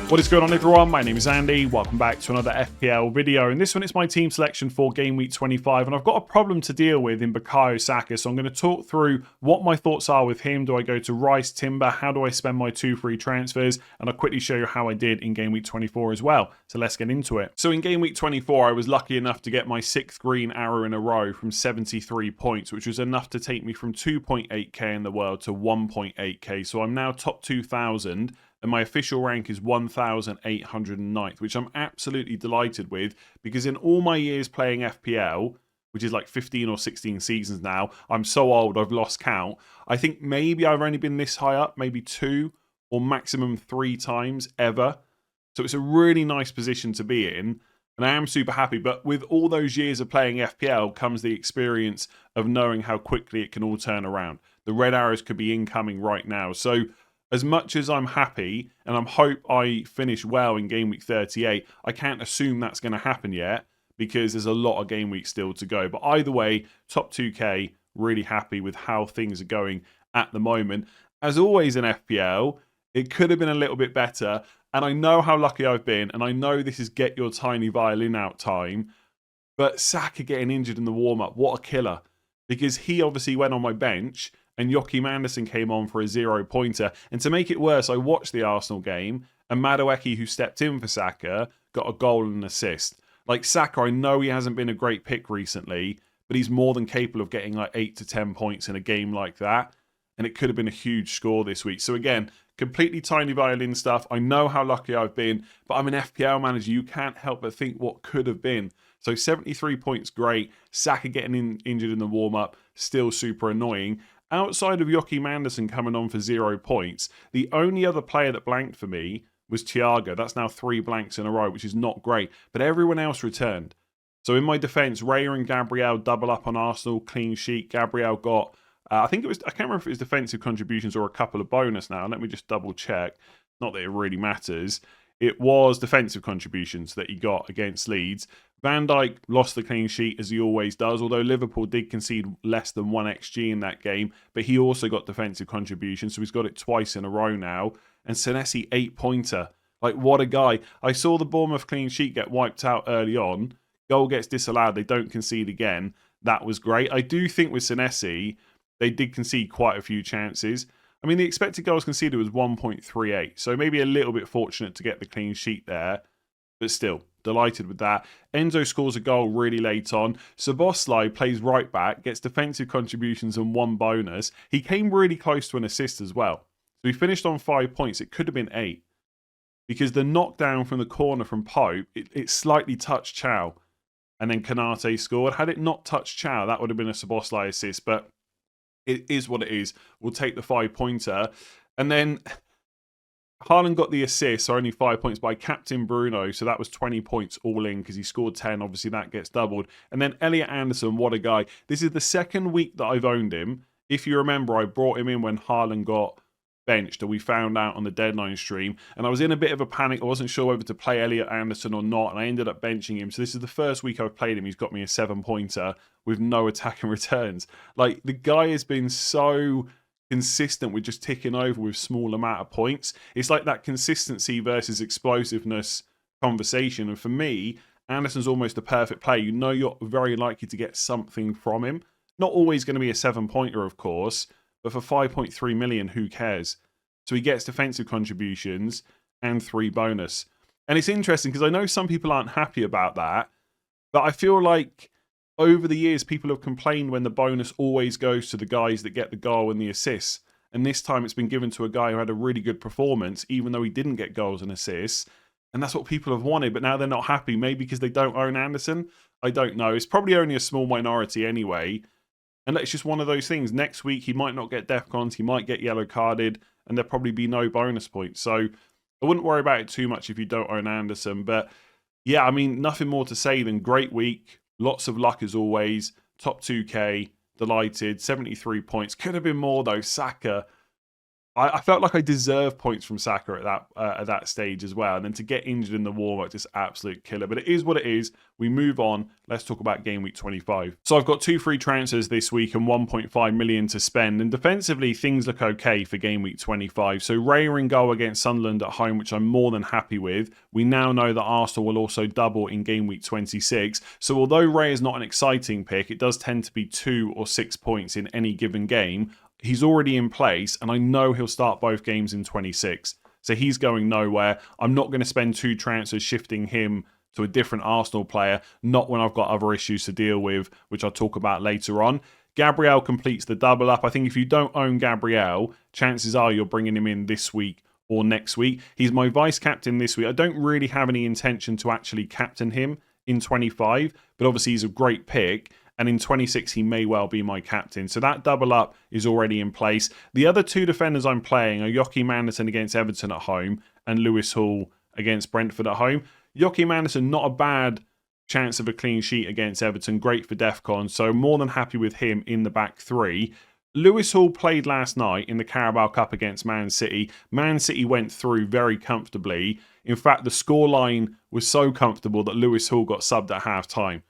What is going on, everyone? My name is Andy. Welcome back to another FPL video. In this one, it's my team selection for Game Week 25, and I've got a problem to deal with in Bukayo Saka, so I'm going to talk through what my thoughts are with him. Do I go to Rice, Timber? How do I spend my 2 free transfers? And I'll quickly show you how I did in Game Week 24 as well. So let's get into it. So in Game Week 24, I was lucky enough to get my 6th green arrow in a row from 73 points, which was enough to take me from 2.8k in the world to 1.8k. So I'm now top 2,000. And my official rank is 1,809th, which I'm absolutely delighted with, because in all my years playing FPL, which is like 15 or 16 seasons now, I'm so old I've lost count. I think maybe I've only been this high up, maybe 2 or maximum 3 times ever. So it's a really nice position to be in, and I am super happy. But with all those years of playing FPL comes the experience of knowing how quickly it can all turn around. The red arrows could be incoming right now. So as much as I'm happy and I hope I finish well in Game Week 38, I can't assume that's going to happen yet because there's a lot of game weeks still to go. But either way, top 2k, really happy with how things are going at the moment. As always in FPL, it could have been a little bit better. And I know how lucky I've been, and I know this is get your tiny violin out time. But Saka getting injured in the warm-up, what a killer. Because he obviously went on my bench, and Joachim Andersen came on for a 0-pointer. And to make it worse, I watched the Arsenal game, and Madueke, who stepped in for Saka, got a goal and an assist. Like Saka, I know he hasn't been a great pick recently, but he's more than capable of getting like 8 to 10 points in a game like that. And it could have been a huge score this week. So again, completely tiny violin stuff. I know how lucky I've been, but I'm an FPL manager. You can't help but think what could have been. So 73 points, great. Saka getting injured in the warm-up, still super annoying. Outside of Joachim Andersen coming on for 0 points, the only other player that blanked for me was Thiago. That's now 3 blanks in a row, which is not great. But everyone else returned. So in my defence, Raya and Gabriel double up on Arsenal, clean sheet. Gabriel got, I can't remember if it was defensive contributions or a couple of bonus now. Let me just double check. Not that it really matters. It was defensive contributions that he got against Leeds. Van Dijk lost the clean sheet as he always does, although Liverpool did concede less than 1 XG in that game, but he also got defensive contributions, so he's got it twice in a row now. And Senesi, 8-pointer. Like, what a guy. I saw the Bournemouth clean sheet get wiped out early on. Goal gets disallowed. They don't concede again. That was great. I do think with Senesi, they did concede quite a few chances. I mean, the expected goals conceded was 1.38, so maybe a little bit fortunate to get the clean sheet there, but still, delighted with that. Enzo scores a goal really late on. Szoboszlai plays right back, gets defensive contributions and 1 bonus. He came really close to an assist as well. So he finished on 5 points. It could have been 8. Because the knockdown from the corner from Pope, it slightly touched Chow. And then Kanate scored. Had it not touched Chow, that would have been a Szoboszlai assist. But it is what it is. We'll take the 5-pointer. And then Haaland got the assist, so only 5 points by Captain Bruno, so that was 20 points all in because he scored 10. Obviously, that gets doubled. And then Elliot Anderson, what a guy. This is the 2nd week that I've owned him. If you remember, I brought him in when Haaland got benched, and we found out on the deadline stream. And I was in a bit of a panic. I wasn't sure whether to play Elliot Anderson or not, and I ended up benching him. So this is the first week I've played him. He's got me a 7-pointer with no attacking returns. Like, the guy has been so consistent with just ticking over with small amount of points. It's like that consistency versus explosiveness conversation. And for me, Anderson's almost a perfect play. You know you're very likely to get something from him. Not always going to be a 7-pointer, of course, but for 5.3 million, who cares? So he gets defensive contributions and 3 bonus. And it's interesting because I know some people aren't happy about that, but I feel like over the years, people have complained when the bonus always goes to the guys that get the goal and the assists. And this time it's been given to a guy who had a really good performance, even though he didn't get goals and assists. And that's what people have wanted, but now they're not happy. Maybe because they don't own Anderson? I don't know. It's probably only a small minority anyway. And it's just one of those things. Next week, he might not get DEFCONs, he might get yellow carded, and there'll probably be no bonus points. So I wouldn't worry about it too much if you don't own Anderson. But yeah, I mean, nothing more to say than great week. Lots of luck as always. Top 2k, delighted. 73 points. Could have been more though. Saka, I felt like I deserved points from Saka at that stage as well. And then to get injured in the warm-up, just absolute killer. But it is what it is. We move on. Let's talk about Game Week 25. So I've got 2 free transfers this week and 1.5 million to spend. And defensively, things look okay for Game Week 25. So Raya in goal against Sunderland at home, which I'm more than happy with. We now know that Arsenal will also double in Game Week 26. So although Raya is not an exciting pick, it does tend to be 2 or 6 points in any given game. He's already in place, and I know he'll start both games in 26. So he's going nowhere. I'm not going to spend 2 transfers shifting him to a different Arsenal player, not when I've got other issues to deal with, which I'll talk about later on. Gabriel completes the double up. I think if you don't own Gabriel, chances are you're bringing him in this week or next week. He's my vice captain this week. I don't really have any intention to actually captain him in 25, but obviously he's a great pick. And in 26, he may well be my captain. So that double up is already in place. The other 2 defenders I'm playing are Joachim Andersen against Everton at home and Lewis Hall against Brentford at home. Joachim Andersen, not a bad chance of a clean sheet against Everton. Great for DEFCON. So more than happy with him in the back 3. Lewis Hall played last night in the Carabao Cup against Man City. Man City went through very comfortably. In fact, the scoreline was so comfortable that Lewis Hall got subbed at half-time.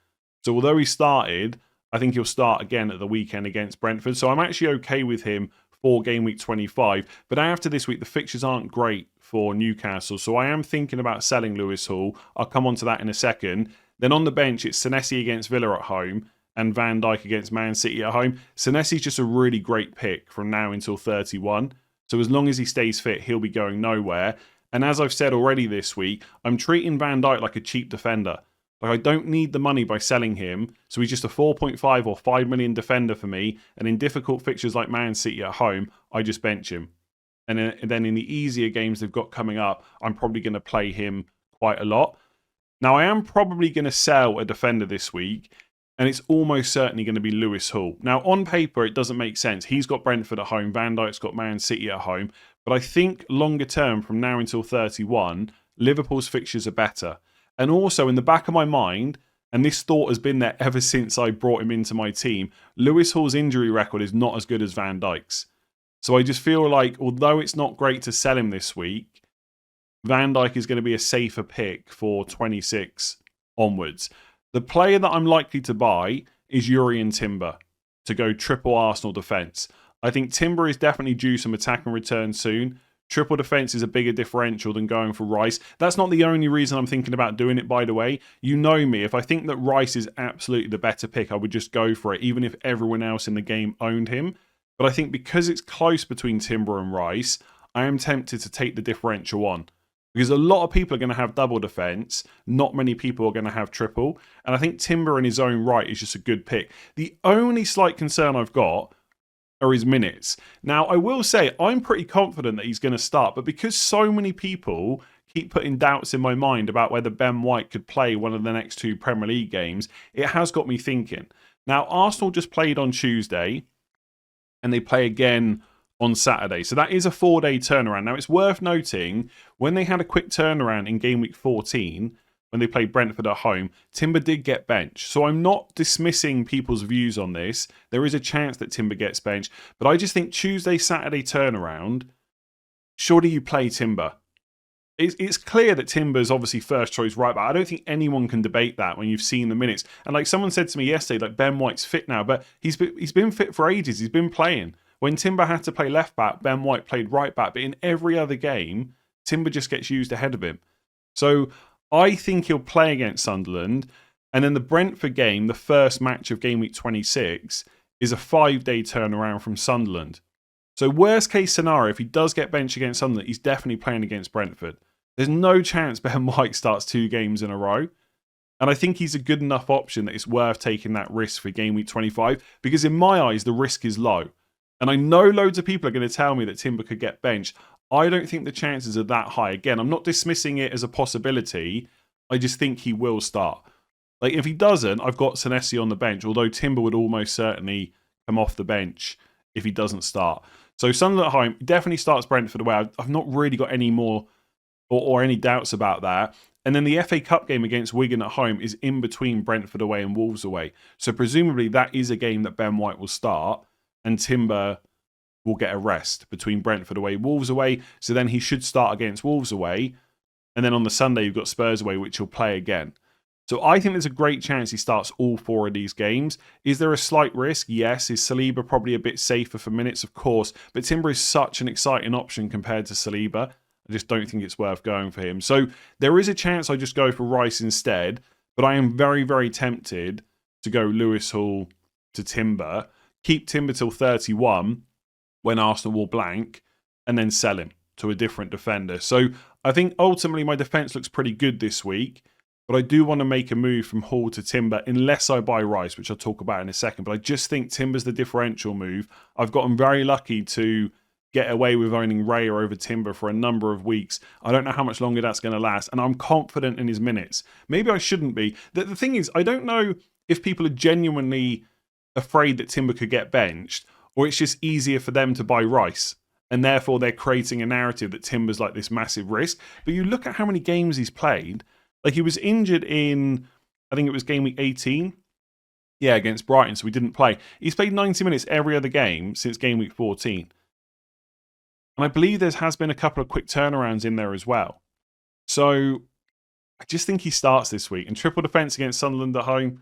So although he started, I think he'll start again at the weekend against Brentford. So I'm actually okay with him for Game Week 25. But after this week, the fixtures aren't great for Newcastle. So I am thinking about selling Lewis Hall. I'll come on to that in a second. Then on the bench, it's Senesi against Villa at home and Van Dijk against Man City at home. Senesi's just a really great pick from now until 31. So as long as he stays fit, he'll be going nowhere. And as I've said already this week, I'm treating Van Dijk like a cheap defender. Like, I don't need the money by selling him, so he's just a 4.5 or 5 million defender for me, and in difficult fixtures like Man City at home, I just bench him. And then in the easier games they've got coming up, I'm probably going to play him quite a lot. Now, I am probably going to sell a defender this week, and it's almost certainly going to be Lewis Hall. Now, on paper, it doesn't make sense. He's got Brentford at home, Van Dijk's got Man City at home, but I think longer term, from now until 31, Liverpool's fixtures are better. And also, in the back of my mind, and this thought has been there ever since I brought him into my team, Lewis Hall's injury record is not as good as Van Dijk's. So I just feel like, although it's not great to sell him this week, Van Dijk is going to be a safer pick for 26 onwards. The player that I'm likely to buy is Jurrien Timber to go triple Arsenal defence. I think Timber is definitely due some attack and return soon. Triple defence is a bigger differential than going for Rice. That's not the only reason I'm thinking about doing it, by the way. You know me. If I think that Rice is absolutely the better pick, I would just go for it, even if everyone else in the game owned him. But I think because it's close between Timber and Rice, I am tempted to take the differential on. Because a lot of people are going to have double defence. Not many people are going to have triple. And I think Timber in his own right is just a good pick. The only slight concern I've got are his minutes. Now, I will say I'm pretty confident that he's going to start, but because so many people keep putting doubts in my mind about whether Ben White could play one of the next 2 Premier League games, it has got me thinking. Now, Arsenal just played on Tuesday, and they play again on Saturday. So that is a 4-day turnaround. Now, it's worth noting, when they had a quick turnaround in Game Week 14, when they played Brentford at home, Timber did get benched. So I'm not dismissing people's views on this. There is a chance that Timber gets benched. But I just think Tuesday, Saturday turnaround, surely you play Timber. It's clear that Timber's obviously first choice right back. I don't think anyone can debate that when you've seen the minutes. And like someone said to me yesterday, like Ben White's fit now, but he's been fit for ages. He's been playing. When Timber had to play left back, Ben White played right back. But in every other game, Timber just gets used ahead of him. So I think he'll play against Sunderland. And then the Brentford game, the first match of Game Week 26, is a 5-day turnaround from Sunderland. So worst case scenario, if he does get benched against Sunderland, he's definitely playing against Brentford. There's no chance Ben White starts 2 games in a row. And I think he's a good enough option that it's worth taking that risk for Game Week 25. Because in my eyes, the risk is low. And I know loads of people are going to tell me that Timber could get benched. I don't think the chances are that high. Again, I'm not dismissing it as a possibility. I just think he will start. Like, if he doesn't, I've got Senesi on the bench, although Timber would almost certainly come off the bench if he doesn't start. So Sunderland at home, definitely starts Brentford away. I've not really got any more or any doubts about that. And then the FA Cup game against Wigan at home is in between Brentford away and Wolves away. So presumably that is a game that Ben White will start and Timber will get a rest between Brentford away, Wolves away. So then he should start against Wolves away. And then on the Sunday, you've got Spurs away, which he'll play again. So I think there's a great chance he starts all 4 of these games. Is there a slight risk? Yes. Is Saliba probably a bit safer for minutes? Of course. But Timber is such an exciting option compared to Saliba. I just don't think it's worth going for him. So there is a chance I just go for Rice instead. But I am very, very tempted to go Lewis Hall to Timber. Keep Timber till 31 when Arsenal will blank. And then sell him to a different defender. So I think ultimately my defence looks pretty good this week. But I do want to make a move from Hall to Timber unless I buy Rice, which I'll talk about in a second. But I just think Timber's the differential move. I've gotten very lucky to get away with owning Raya over Timber for a number of weeks. I don't know how much longer that's going to last. And I'm confident in his minutes. Maybe I shouldn't be. The thing is, I don't know if people are genuinely afraid that Timber could get benched, or it's just easier for them to buy Rice. And therefore they're creating a narrative that Timber's like this massive risk. But you look at how many games he's played. Like he was injured in, I think it was game week 18. Yeah, against Brighton, so he didn't play. He's played 90 minutes every other game since game week 14. And I believe there has been a couple of quick turnarounds in there as well. So I just think he starts this week. And triple defence against Sunderland at home,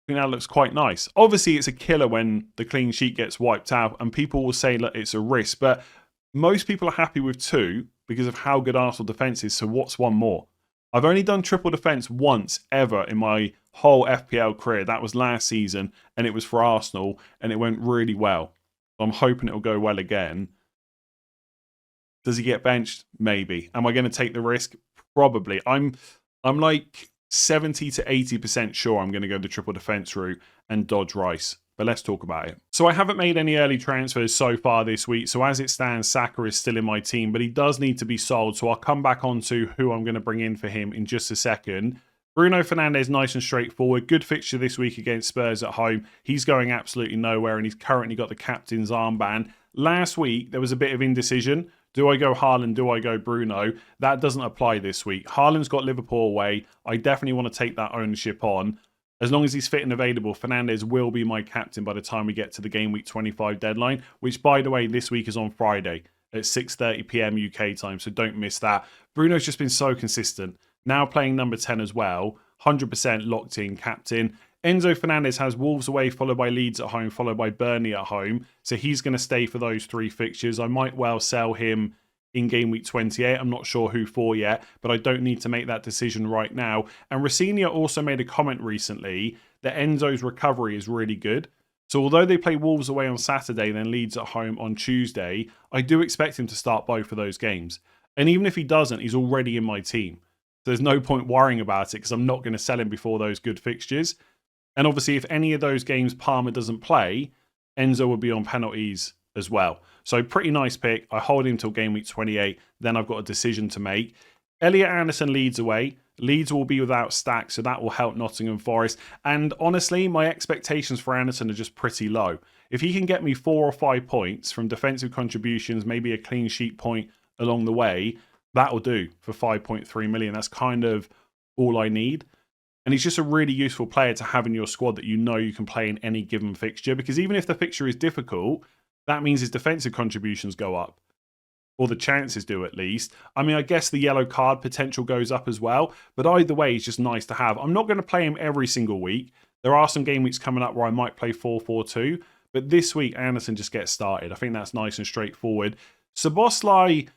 I think that looks quite nice. Obviously, it's a killer when the clean sheet gets wiped out. And people will say, look, it's a risk. But most people are happy with 2 because of how good Arsenal defence is. So what's one more? I've only done triple defence once ever in my whole FPL career. That was last season, and it was for Arsenal, and it went really well. I'm hoping it'll go well again. Does he get benched? Maybe. Am I going to take the risk? Probably. I'm like 70 to 80% sure I'm going to go the triple defence route and dodge Rice. But let's talk about it. So I haven't made any early transfers so far this week. So as it stands, Saka is still in my team, but he does need to be sold. So I'll come back on to who I'm going to bring in for him in just a second. Bruno Fernandes, nice and straightforward. Good fixture this week against Spurs at home. He's going absolutely nowhere, and he's currently got the captain's armband. Last week, there was a bit of indecision. Do I go Haaland? Do I go Bruno? That doesn't apply this week. Haaland's got Liverpool away. I definitely want to take that ownership on. As long as he's fit and available, Fernandes will be my captain by the time we get to the Gameweek 25 deadline, which, by the way, this week is on Friday at 6:30 PM UK time, so don't miss that. Bruno's just been so consistent. Now playing number 10 as well, 100% locked in captain. Enzo Fernandez has Wolves away, followed by Leeds at home, followed by Burnley at home. So he's going to stay for those 3 fixtures. I might well sell him in game week 28. I'm not sure who for yet, but I don't need to make that decision right now. And Rossignol also made a comment recently that Enzo's recovery is really good. So although they play Wolves away on Saturday, then Leeds at home on Tuesday, I do expect him to start both of those games. And even if he doesn't, he's already in my team. So there's no point worrying about it because I'm not going to sell him before those good fixtures. And obviously, if any of those games Palmer doesn't play, Enzo will be on penalties as well. So pretty nice pick. I hold him till game week 28. Then I've got a decision to make. Elliot Anderson Leeds away. Leeds will be without Stack, so that will help Nottingham Forest. And honestly, my expectations for Anderson are just pretty low. If he can get me 4 or 5 points from defensive contributions, maybe a clean sheet point along the way, that'll do for 5.3 million. That's kind of all I need. And he's just a really useful player to have in your squad that you know you can play in any given fixture. Because even if the fixture is difficult, that means his defensive contributions go up. Or the chances do at least. I mean, I guess the yellow card potential goes up as well. But either way, it's just nice to have. I'm not going to play him every single week. There are some game weeks coming up where I might play 4-4-2. But this week, Anderson just gets started. I think that's nice and straightforward. Szoboszlai,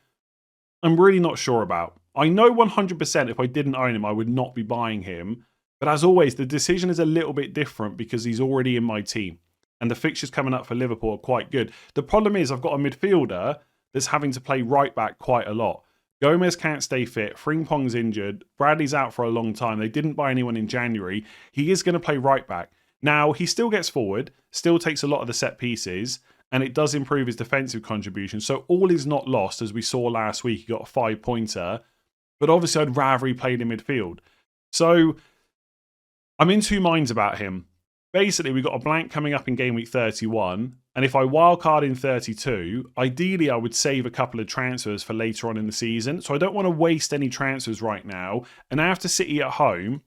I'm really not sure about. I know 100% if I didn't own him, I would not be buying him. But as always, the decision is a little bit different because he's already in my team. And the fixtures coming up for Liverpool are quite good. The problem is I've got a midfielder that's having to play right back quite a lot. Gomez can't stay fit. Frimpong's injured. Bradley's out for a long time. They didn't buy anyone in January. He is going to play right back. Now, he still gets forward, still takes a lot of the set pieces, and it does improve his defensive contribution. So all is not lost, as we saw last week. He got a 5-pointer. But obviously, I'd rather he played in midfield. So I'm in 2 minds about him. Basically, we've got a blank coming up in game week 31. And if I wildcard in 32, ideally I would save a couple of transfers for later on in the season. So I don't want to waste any transfers right now. And after City at home,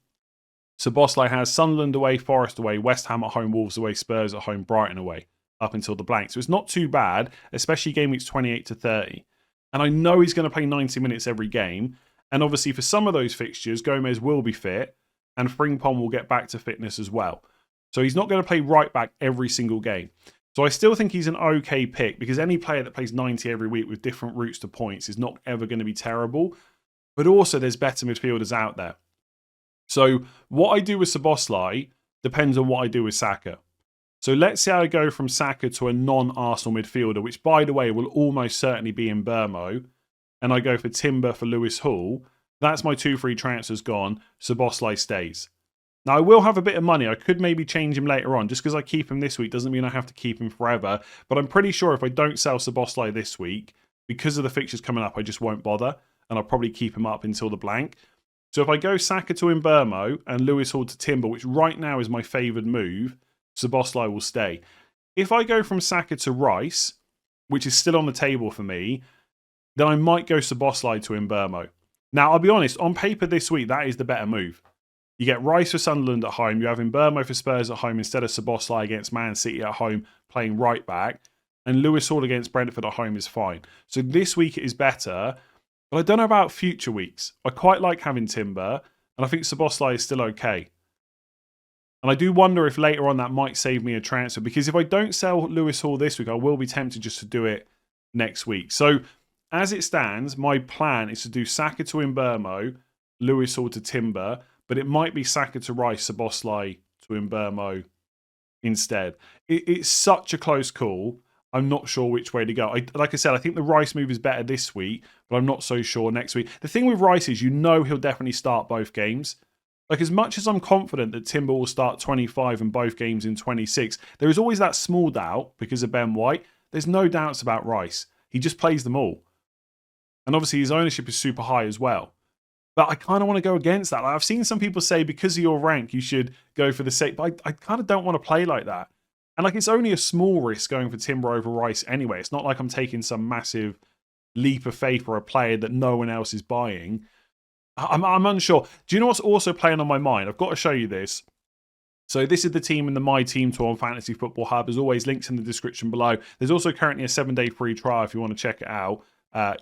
Szoboszlai has Sunderland away, Forest away, West Ham at home, Wolves away, Spurs at home, Brighton away. up until the blank. So it's not too bad, especially game weeks 28 to 30. And I know he's going to play 90 minutes every game. And obviously for some of those fixtures, Gomez will be fit and Frimpong will get back to fitness as well. So he's not going to play right back every single game. So I still think he's an okay pick because any player that plays 90 every week with different routes to points is not ever going to be terrible. But also there's better midfielders out there. So what I do with Szoboszlai depends on what I do with Saka. So let's say I go from Saka to a non-Arsenal midfielder, which by the way will almost certainly be in Burmo, and I go for Timber for Lewis Hall. That's my 2 free transfers gone. Szoboszlai stays. Now, I will have a bit of money. I could maybe change him later on. Just because I keep him this week doesn't mean I have to keep him forever. But I'm pretty sure if I don't sell Szoboszlai this week, because of the fixtures coming up, I just won't bother. And I'll probably keep him up until the blank. So if I go Saka to Mbeumo and Lewis Hall to Timber, which right now is my favoured move, Szoboszlai will stay. If I go from Saka to Rice, which is still on the table for me, then I might go Szoboszlai to Mbeumo. Now, I'll be honest, on paper this week, that is the better move. You get Rice for Sunderland at home. You have Mbeumo for Spurs at home instead of Szoboszlai against Man City at home playing right back. And Lewis Hall against Brentford at home is fine. So this week it is better. But I don't know about future weeks. I quite like having Timber. And I think Szoboszlai is still okay. And I do wonder if later on that might save me a transfer. Because if I don't sell Lewis Hall this week, I will be tempted just to do it next week. So as it stands, my plan is to do Saka to Mbeumo, Lewis Hall to Timber. But it might be Saka to Rice, Szoboszlai to Mbeumo instead. It's such a close call. I'm not sure which way to go. Like I said, I think the Rice move is better this week, but I'm not so sure next week. The thing with Rice is you know he'll definitely start both games. Like as much as I'm confident that Timber will start 25 and both games in 26, there is always that small doubt because of Ben White. There's no doubts about Rice. He just plays them all. And obviously his ownership is super high as well. But I kind of want to go against that. Like I've seen some people say because of your rank, you should go for the safe. But I kind of don't want to play like that. And like it's only a small risk going for Timber over Rice anyway. It's not like I'm taking some massive leap of faith for a player that no one else is buying. I'm unsure. Do you know what's also playing on my mind? I've got to show you this. So this is the team in the My Team tour on Fantasy Football Hub. As always, links in the description below. There's also currently a 7-day free trial if you want to check it out.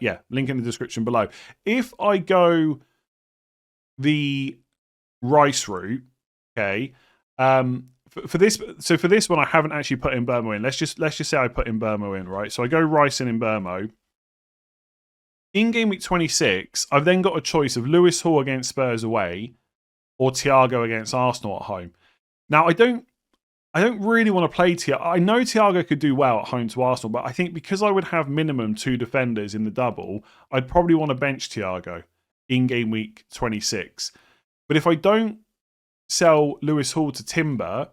Yeah, link in the description below. If I go the Rice route, okay. For this one, I haven't actually put Mbeumo in. Let's just say I put Mbeumo in, right? So I go Rice and Mbeumo. In game week 26, I've then got a choice of Lewis Hall against Spurs away or Thiago against Arsenal at home. Now I don't really want to play Thiago. I know Thiago could do well at home to Arsenal, but I think because I would have minimum 2 defenders in the double, I'd probably want to bench Thiago in game week 26. But if I don't sell Lewis Hall to Timber,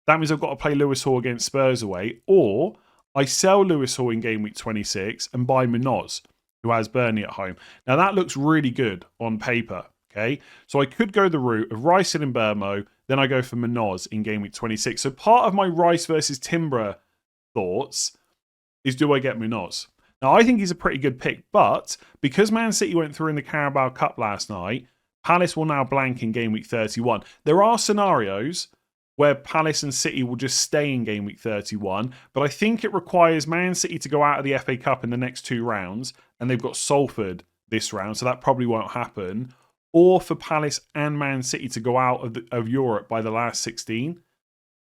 that means I've got to play Lewis Hall against Spurs away, or I sell Lewis Hall in game week 26 and buy Munoz, who has Burnley at home. Now that looks really good on paper, okay? So I could go the route of Rice and Mbeumo, then I go for Munoz in game week 26. So part of my Rice versus Timber thoughts is, do I get Munoz? Now, I think he's a pretty good pick, but because Man City went through in the Carabao Cup last night, Palace will now blank in game week 31. There are scenarios where Palace and City will just stay in game week 31, but I think it requires Man City to go out of the FA Cup in the next 2 rounds, and they've got Salford this round, so that probably won't happen, or for Palace and Man City to go out of Europe by the last 16.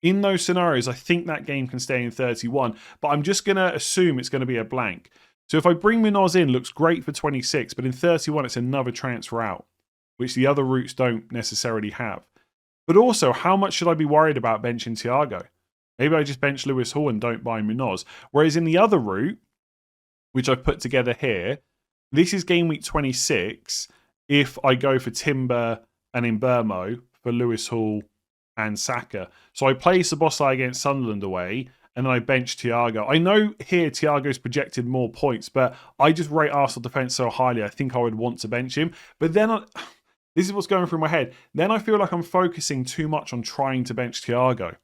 In those scenarios, I think that game can stay in 31, but I'm just going to assume it's going to be a blank. So if I bring Munoz in, looks great for 26, but in 31, it's another transfer out, which the other routes don't necessarily have. But also, how much should I be worried about benching Thiago? Maybe I just bench Lewis Hall and don't buy Munoz. Whereas in the other route, which I've put together here, this is game week 26 if I go for Timber and Mbeumo for Lewis Hall and Saka. So I play Szoboszlai against Sunderland away, and then I bench Thiago. I know here Thiago's projected more points, but I just rate Arsenal defence so highly, I think I would want to bench him. But then, this is what's going through my head. Then I feel like I'm focusing too much on trying to bench Thiago.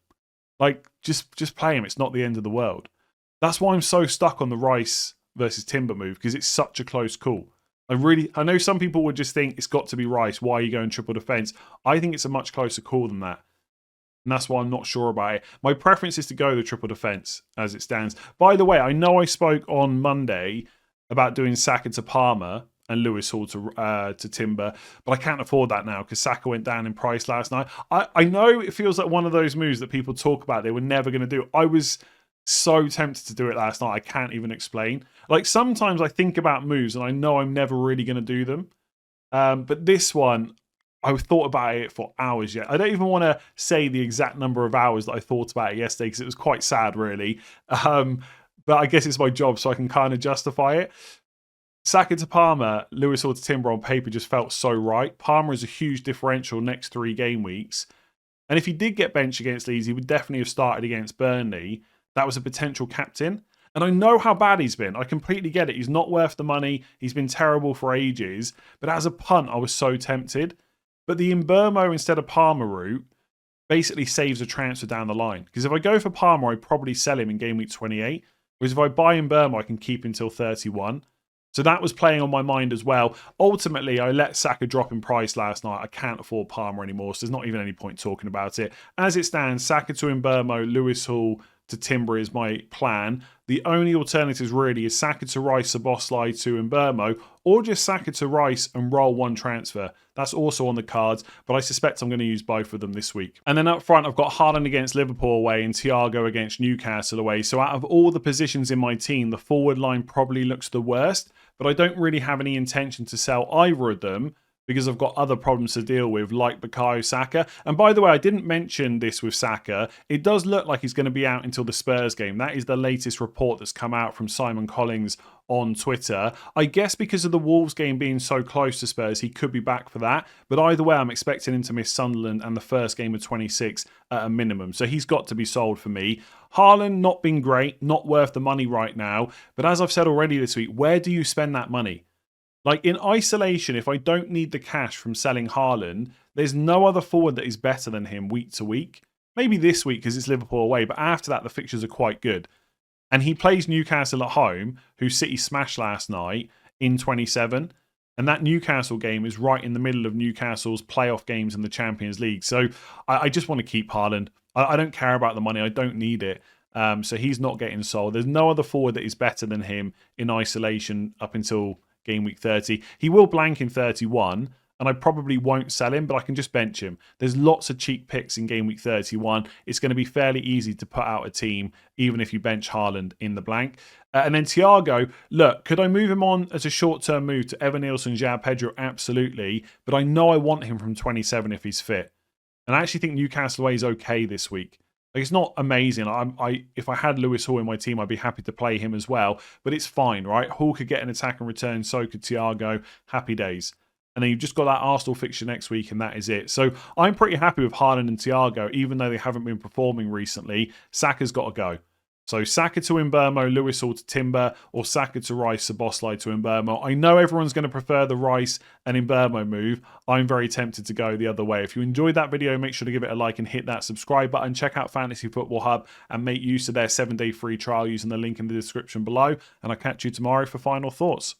Like, just play him. It's not the end of the world. That's why I'm so stuck on the Rice versus Timber move, because it's such a close call. I know some people would just think it's got to be Rice. Why are you going triple defence? I think it's a much closer call than that. And that's why I'm not sure about it. My preference is to go the triple defence as it stands. By the way, I know I spoke on Monday about doing Saka to Palmer and Lewis Hall to Timber, but I can't afford that now because Saka went down in price last night. I know it feels like one of those moves that people talk about they were never going to do. I was so tempted to do it last night. I can't even explain. Like sometimes I think about moves and I know I'm never really going to do them. But this one, I thought about it for hours yet. I don't even want to say the exact number of hours that I thought about it yesterday because it was quite sad, really. But I guess it's my job, so I can kind of justify it. Saka to Palmer, Lewis Hall to Timber on paper just felt so right. Palmer is a huge differential next 3 game weeks. And if he did get benched against Leeds, he would definitely have started against Burnley. That was a potential captain. And I know how bad he's been. I completely get it. He's not worth the money. He's been terrible for ages. But as a punt, I was so tempted. But the Mbeumo instead of Palmer route basically saves a transfer down the line. Because if I go for Palmer, I'd probably sell him in game week 28. Whereas if I buy Mbeumo, I can keep until 31. So that was playing on my mind as well. Ultimately, I let Saka drop in price last night. I can't afford Palmer anymore, so there's not even any point talking about it. As it stands, Saka to Mbeumo, Lewis Hall to Timber is my plan. The only alternatives really is Saka to Rice, Szoboszlai to Mbeumo, or just Saka to Rice and roll one transfer. That's also on the cards, but I suspect I'm going to use both of them this week. And then up front, I've got Haaland against Liverpool away and Thiago against Newcastle away. So out of all the positions in my team, the forward line probably looks the worst, but I don't really have any intention to sell either of them because I've got other problems to deal with, like Bukayo Saka. And by the way, I didn't mention this with Saka. It does look like he's going to be out until the Spurs game. That is the latest report that's come out from Simon Collins on Twitter. I guess because of the Wolves game being so close to Spurs, he could be back for that. But either way, I'm expecting him to miss Sunderland and the first game of 26 at a minimum. So he's got to be sold for me. Haaland, not been great, not worth the money right now. But as I've said already this week, where do you spend that money? Like in isolation, if I don't need the cash from selling Haaland, there's no other forward that is better than him week to week. Maybe this week because it's Liverpool away, but after that, the fixtures are quite good. And he plays Newcastle at home, who City smashed last night in 27. And that Newcastle game is right in the middle of Newcastle's playoff games in the Champions League. So I just want to keep Haaland. I don't care about the money. I don't need it. So he's not getting sold. There's no other forward that is better than him in isolation up until game week 30. He will blank in 31, and I probably won't sell him, but I can just bench him. There's lots of cheap picks in game week 31. It's going to be fairly easy to put out a team, even if you bench Haaland in the blank. And then Thiago, look, could I move him on as a short-term move to Evan Nielsen, João Pedro? Absolutely. But I know I want him from 27 if he's fit. And I actually think Newcastle away is okay this week. Like, it's not amazing. If I had Lewis Hall in my team, I'd be happy to play him as well. But it's fine, right? Hall could get an attack and return, so could Thiago. Happy days. And then you've just got that Arsenal fixture next week, and that is it. So I'm pretty happy with Haaland and Thiago, even though they haven't been performing recently. Saka's got to go. So Saka to Mbeumo, Lewis Hall to Timber, or Saka to Rice, Szoboszlai to Mbeumo. I know everyone's going to prefer the Rice and Mbeumo move. I'm very tempted to go the other way. If you enjoyed that video, make sure to give it a like and hit that subscribe button. Check out Fantasy Football Hub and make use of their 7-day free trial using the link in the description below. And I'll catch you tomorrow for final thoughts.